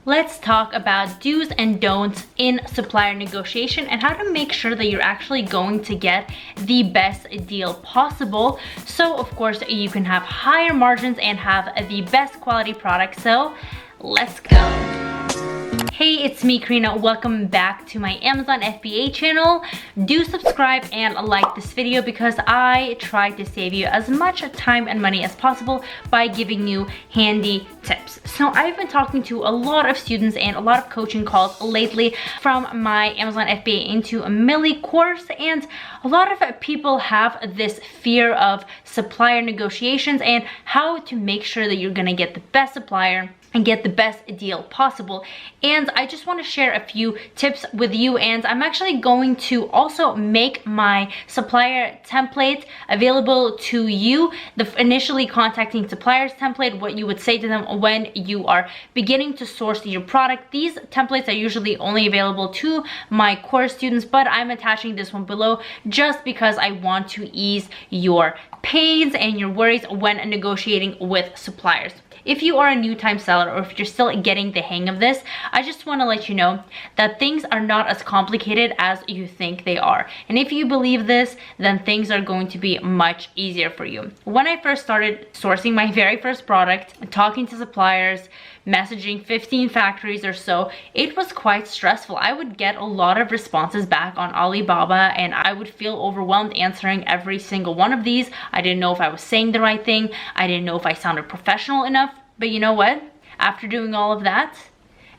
let's talk about do's and don'ts in supplier negotiation and how to make sure that you're actually going to get the best deal possible. So of course you can have higher margins and have the best quality product. So let's go. Hey, it's me, Karina. Welcome back to my Amazon FBA channel. Do subscribe and like this video because I try to save you as much time and money as possible by giving you handy tips. So I've been talking to a lot of students and a lot of coaching calls lately from my Amazon FBA into a Millie course, and a lot of people have this fear of supplier negotiations and how to make sure that you're gonna get the best supplier and get the best deal possible. And I just want to share a few tips with you, and I'm actually going to also make my supplier template available to you, the initially contacting suppliers template, what you would say to them when you are beginning to source your product. These templates are usually only available to my course students, but I'm attaching this one below just because I want to ease your pains and your worries when negotiating with suppliers. If you are a new time seller or if you're still getting the hang of this, I just want to let you know that things are not as complicated as you think they are. And if you believe this, then things are going to be much easier for you. When I first started sourcing my very first product, talking to suppliers, messaging 15 factories or so, it was quite stressful. I would get a lot of responses back on Alibaba and I would feel overwhelmed answering every single one of these. I didn't know if I was saying the right thing. I didn't know if I sounded professional enough. But you know what? After doing all of that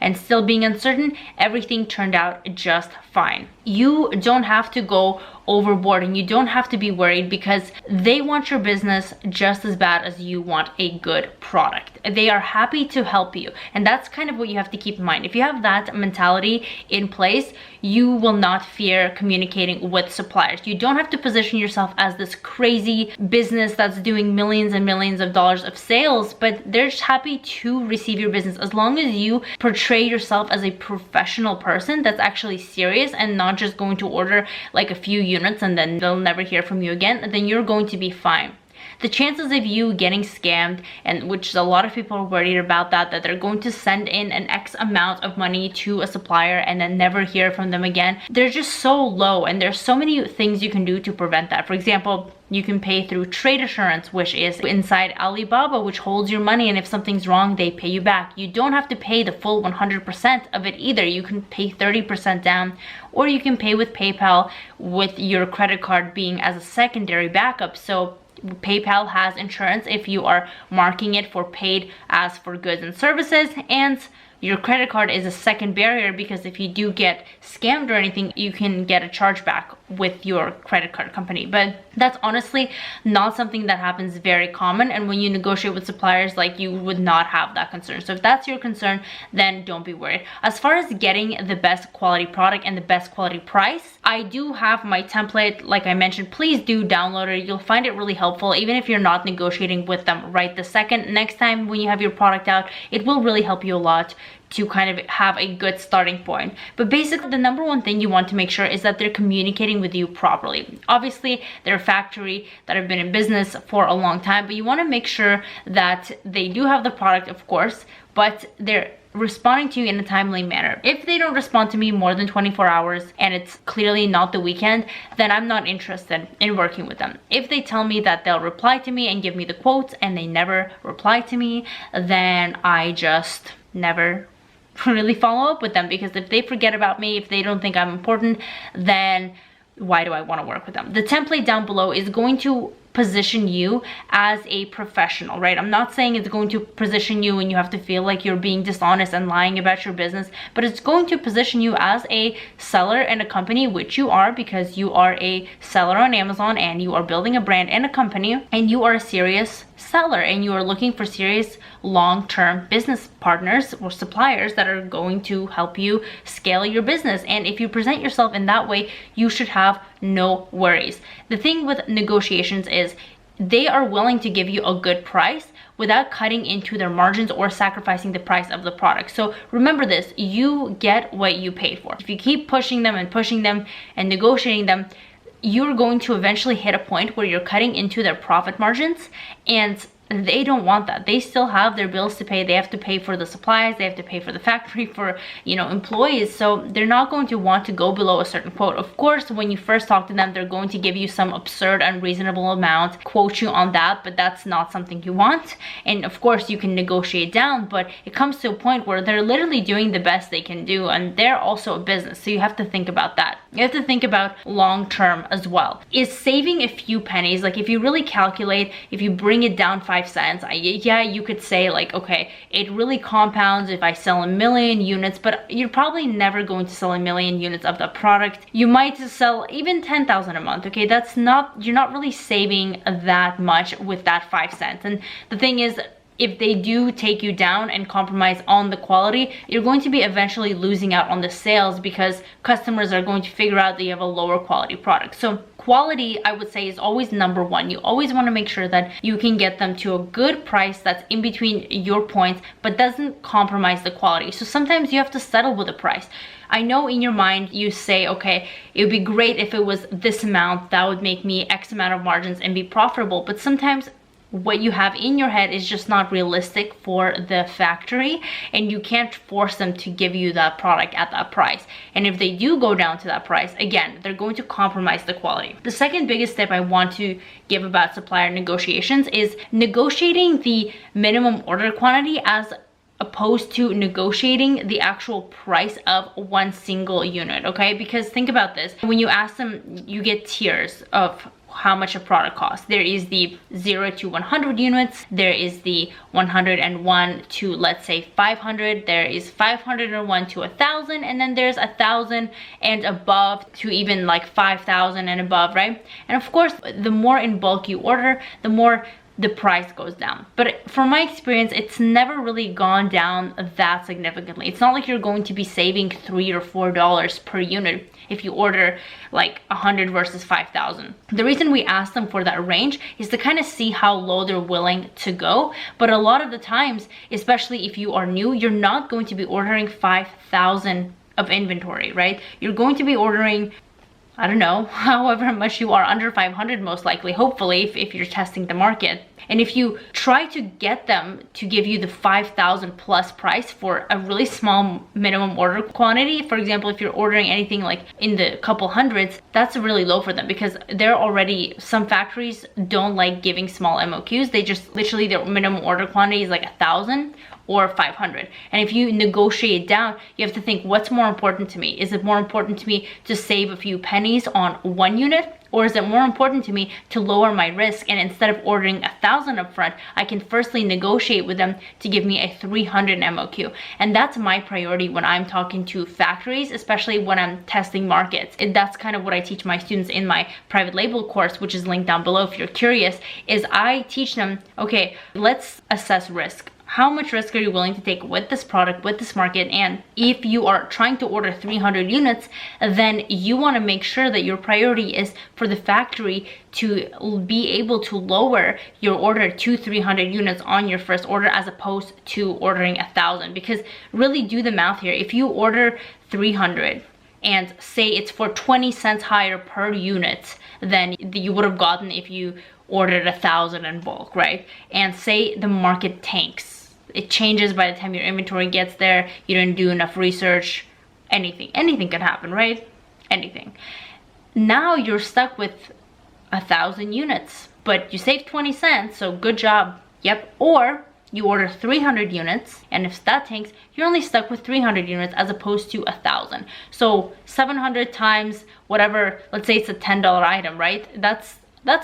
and still being uncertain, everything turned out just fine. You don't have to go overboard and you don't have to be worried because they want your business just as bad as you want a good product. They are happy to help you, and that's kind of what you have to keep in mind. If you have that mentality in place, you will not fear communicating with suppliers. You don't have to position yourself as this crazy business that's doing millions and millions of dollars of sales, but they're just happy to receive your business as long as you portray yourself as a professional person that's actually serious and not just going to order like a few units and then they'll never hear from you again. Then you're going to be fine. The chances of you getting scammed, and which a lot of people are worried about, that they're going to send in an X amount of money to a supplier and then never hear from them again, they're just so low, and there's so many things you can do to prevent that. For example, you can pay through trade assurance, which is inside Alibaba, which holds your money, and if something's wrong, they pay you back. You don't have to pay the full 100% of it either. You can pay 30% down, or you can pay with PayPal with your credit card being as a secondary backup. So PayPal has insurance if you are marking it for paid as for goods and services, and your credit card is a second barrier because if you do get scammed or anything, you can get a chargeback with your credit card company. But that's honestly not something that happens very common, and when you negotiate with suppliers, like, you would not have that concern. So if that's your concern, then don't be worried. As far as getting the best quality product and the best quality price, I do have my template. Like I mentioned, please do download it. You'll find it really helpful even if you're not negotiating with them right this second. Next time when you have your product out, it will really help you a lot to kind of have a good starting point. But basically, the number one thing you want to make sure is that they're communicating with you properly. Obviously, they're a factory that have been in business for a long time, but you want to make sure that they do have the product, of course, but they're responding to you in a timely manner. If they don't respond to me more than 24 hours and it's clearly not the weekend, then I'm not interested in working with them. If they tell me that they'll reply to me and give me the quotes and they never reply to me, then I just never really follow up with them, because if they forget about me, if they don't think I'm important, then why do I want to work with them? The template down below is going to position you as a professional, right? I'm not saying it's going to position you and you have to feel like you're being dishonest and lying about your business, but it's going to position you as a seller in a company, which you are, because you are a seller on Amazon and you are building a brand and a company, and you are a serious seller and you are looking for serious long-term business partners or suppliers that are going to help you scale your business. And if you present yourself in that way, you should have no worries. The thing with negotiations is they are willing to give you a good price without cutting into their margins or sacrificing the price of the product. So remember this, you get what you pay for. If you keep pushing them and negotiating them, you're going to eventually hit a point where you're cutting into their profit margins, and they don't want that. They still have their bills to pay. They have to pay for the supplies, they have to pay for the factory, for, you know, employees. So they're not going to want to go below a certain quote. Of course, when you first talk to them, they're going to give you some absurd, unreasonable amount, quote you on that, but that's not something you want. And of course, you can negotiate down, but it comes to a point where they're literally doing the best they can do, and they're also a business. So you have to think about that. You have to think about long term as well. Is saving a few pennies, like if you really calculate, if you bring it down 5 cents, yeah, you could say like, okay, it really compounds if I sell 1,000,000 units, but you're probably never going to sell 1,000,000 units of the product. You might sell even 10,000 a month. Okay, that's not, you're not really saving that much with that 5 cents. And the thing is, if they do take you down and compromise on the quality, you're going to be eventually losing out on the sales, because customers are going to figure out that you have a lower quality product. So quality, I would say, is always number one. You always want to make sure that you can get them to a good price that's in between your points, but doesn't compromise the quality. So sometimes you have to settle with the price. I know in your mind you say, okay, it would be great if it was this amount, that would make me X amount of margins and be profitable. But sometimes what you have in your head is just not realistic for the factory, and you can't force them to give you that product at that price. And if they do go down to that price, again, they're going to compromise the quality. The second biggest tip I want to give about supplier negotiations is negotiating the minimum order quantity as opposed to negotiating the actual price of one single unit. Okay, because think about this, when you ask them, you get tiers of how much a product costs. There is the 0 to 100 units, there is the 101 to, let's say, 500, there is 501 to 1,000, and then there's 1,000 and above to even like 5,000 and above, right? And of course, the more in bulk you order, the more the price goes down. But from my experience, it's never really gone down that significantly. It's not like you're going to be saving $3 or $4 per unit if you order like 100 versus 5,000. The reason we ask them for that range is to kind of see how low they're willing to go. But a lot of the times, especially if you are new, you're not going to be ordering 5,000 of inventory, right? You're going to be ordering, I don't know, however much you are, under 500 most likely, hopefully, if you're testing the market. And if you try to get them to give you the 5,000 plus price for a really small minimum order quantity, for example, if you're ordering anything like in the couple hundreds, that's really low for them, because they're already, some factories don't like giving small MOQs. They just literally, their minimum order quantity is like 1,000 or 500. And if you negotiate down, you have to think, what's more important to me? Is it more important to me to save a few pennies on one unit? Or is it more important to me to lower my risk, and instead of ordering 1,000 up front, I can firstly negotiate with them to give me a 300 MOQ. And that's my priority when I'm talking to factories, especially when I'm testing markets. And that's kind of what I teach my students in my private label course, which is linked down below if you're curious, is I teach them, okay, let's assess risk. How much risk are you willing to take with this product, with this market? And if you are trying to order 300 units, then you want to make sure that your priority is for the factory to be able to lower your order to 300 units on your first order, as opposed to ordering 1,000. Because really, do the math here. If you order 300 and say it's for 20 cents higher per unit than you would have gotten if you ordered 1,000 in bulk, right? And say the market tanks, it changes by the time your inventory gets there, you didn't do enough research, anything could happen, right? Anything. Now you're stuck with 1,000 units, but you saved 20 cents, so good job. Yep. Or you order 300 units, and if that tanks, you're only stuck with 300 units as opposed to 1,000. So 700 times whatever, let's say it's a $10 item, right? That's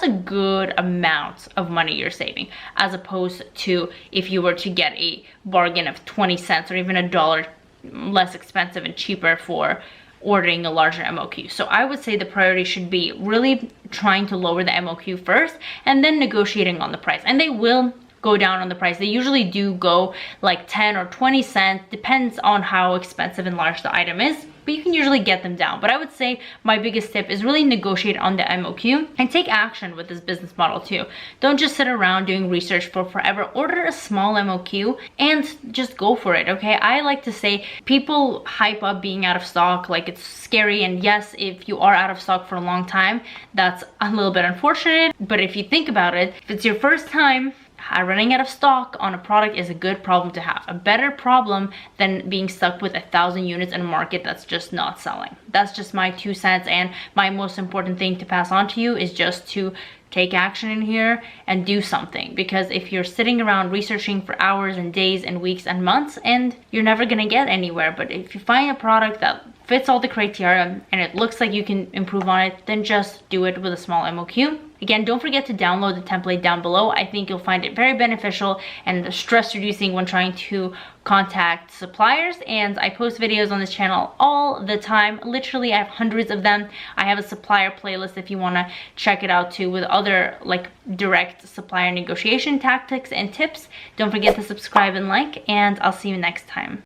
a good amount of money you're saving, as opposed to if you were to get a bargain of 20 cents or even $1 less expensive and cheaper for ordering a larger MOQ. So I would say the priority should be really trying to lower the MOQ first, and then negotiating on the price. And they will go down on the price. They usually do go like 10 or 20 cents, depends on how expensive and large the item is, but you can usually get them down. But I would say my biggest tip is really negotiate on the MOQ and take action with this business model too. Don't just sit around doing research for forever. Order a small MOQ and just go for it, okay? I like to say people hype up being out of stock like it's scary, and yes, if you are out of stock for a long time, that's a little bit unfortunate. But if you think about it, if it's your first time running out of stock on a product is a good problem to have. A better problem than being stuck with 1,000 units in a market that's just not selling. That's just my 2 cents, and my most important thing to pass on to you is just to take action in here and do something. Because if you're sitting around researching for hours and days and weeks and months, and you're never gonna get anywhere. But if you find a product that fits all the criteria and it looks like you can improve on it, then just do it with a small MOQ. Again, don't forget to download the template down below. I think you'll find it very beneficial and stress reducing when trying to contact suppliers. And I post videos on this channel all the time. Literally, I have hundreds of them. I have a supplier playlist if you want to check it out too, with other like direct supplier negotiation tactics and tips. Don't forget to subscribe and like, and I'll see you next time.